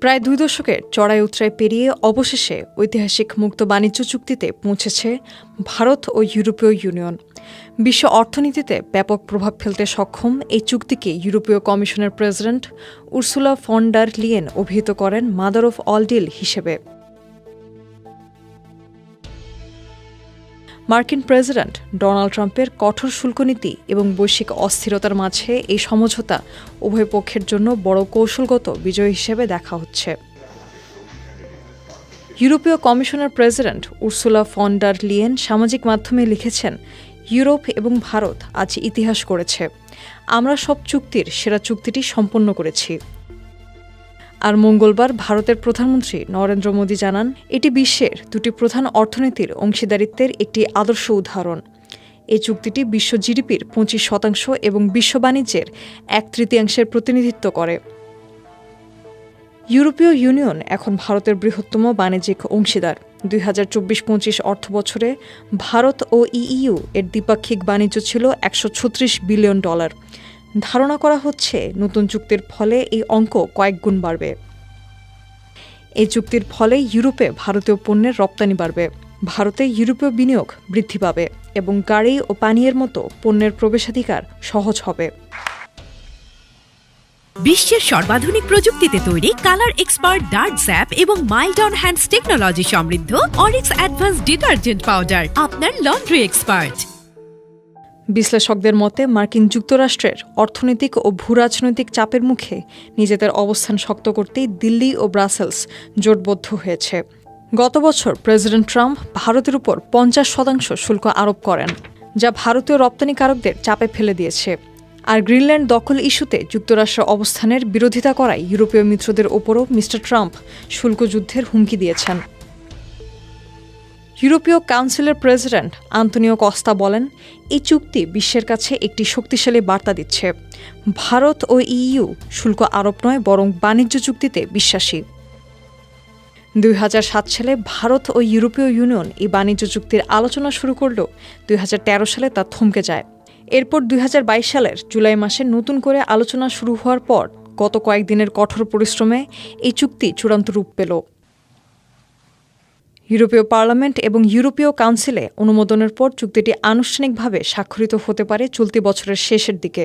প্রায় 2 দশকের চড়াই উতরাই পেরিয়ে অবশেষে ঐতিহাসিক মুক্ত বাণিজ্য চুক্তিতে পৌঁছেছে ভারত ও ইউরোপীয় ইউনিয়ন। বিশ্ব অর্থনীতিতে ব্যাপক প্রভাব ফেলতে সক্ষম এই চুক্তিকে ইউরোপীয় কমিশনের president Ursula von der Leyen অভিহিত করেন মাদার অফ অল ডিল হিসেবে। মার্কিন প্রেসিডেন্ট ডোনাল্ড ট্রাম্পের কঠোর শুল্ক নীতি এবং বৈশ্বিক অস্থিরতার মাঝে এই সমঝোতা উভয় পক্ষের জন্য বড় কৌশলগত বিজয় হিসেবে দেখা হচ্ছে। ইউরোপীয় কমিশনের president Ursula von der Leyen সামাজিক মাধ্যমে লিখেছেন, ইউরোপ এবং ভারত আজ ইতিহাস করেছে। আমরা সব চুক্তির সেরা চুক্তিটি সম্পন্ন করেছি। আর মঙ্গলবার ভারতের প্রধানমন্ত্রী নরেন্দ্র মোদী জানান, এটি বিশ্বের দুটি প্রধান অর্থনীতির অংশীদারিত্বের একটি আদর্শ উদাহরণ। এই চুক্তিটি বিশ্ব জিডিপির 25% এবং বিশ্ব বাণিজ্যের 1/3 প্রতিনিধিত্ব করে। ইউরোপীয় ইউনিয়ন এখন ভারতের বৃহত্তম বাণিজ্যিক অংশীদার। 2024-25 অর্থবছরে ভারত ও ইইউ এর দ্বিপাক্ষিক বাণিজ্য ছিল $136 বিলিয়ন। ধারণা করা হচ্ছে নতুন চুক্তির ফলে এই অঙ্ক কয়েক গুণ বাড়বে। এই চুক্তির ফলে ইউরোপে ভারতীয় পণ্যের রপ্তানি বাড়বে, ভারতে ইউরোপীয় বিনিয়োগ বৃদ্ধি পাবে এবং গাড়ি ও পানীয়ের মতো পণ্যের প্রবেশাধিকার সহজ হবে। বিশ্বের সর্বাধুনিক প্রযুক্তিতে তৈরি কালার এক্সপার্ট ডার্ট স্যাপ এবং মাইল্ড অন হ্যান্ডস টেকনোলজি সমৃদ্ধ অরিক্স অ্যাডভান্স ডিটারজেন্ট পাউডার আপনার লন্ড্রি এক্সপার্ট। বিশ্লেষকদের মতে মার্কিন যুক্তরাষ্ট্রের অর্থনৈতিক ও ভূরাজনৈতিক চাপের মুখে নিজেদের অবস্থান শক্ত করতেই দিল্লি ও ব্রাসেলস জোটবদ্ধ হয়েছে। গত বছর প্রেসিডেন্ট ট্রাম্প ভারতের উপর 50% শুল্ক আরোপ করেন, যা ভারতীয় রপ্তানিকারকদের চাপে ফেলে দিয়েছে। আর গ্রিনল্যান্ড দখল ইস্যুতে যুক্তরাষ্ট্রের অবস্থানের বিরোধিতা করায় ইউরোপীয় মিত্রদের ওপরও মিস্টার ট্রাম্প শুল্ক যুদ্ধের হুমকি দিয়েছেন। ইউরোপীয় কাউন্সিলের প্রেসিডেন্ট আন্তোনিও কস্তা বলেন, এই চুক্তি বিশ্বের কাছে একটি শক্তিশালী বার্তা দিচ্ছে। ভারত ও ইইউ শুল্ক আরোপ নয় বরং বাণিজ্য চুক্তিতে বিশ্বাসী। 2007 সালে ভারত ও ইউরোপীয় ইউনিয়ন এই বাণিজ্য চুক্তির আলোচনা শুরু করলেও 2013 সালে তা থমকে যায়। এরপর 2022 সালের জুলাই মাসে নতুন করে আলোচনা শুরু হওয়ার পর গত কয়েকদিনের কঠোর পরিশ্রমে এই চুক্তি চূড়ান্ত রূপ পেল। ইউরোপীয় পার্লামেন্ট এবং ইউরোপীয় কাউন্সিলে অনুমোদনের পর চুক্তিটি আনুষ্ঠানিকভাবে স্বাক্ষরিত হতে পারে চলতি বছরের শেষের দিকে।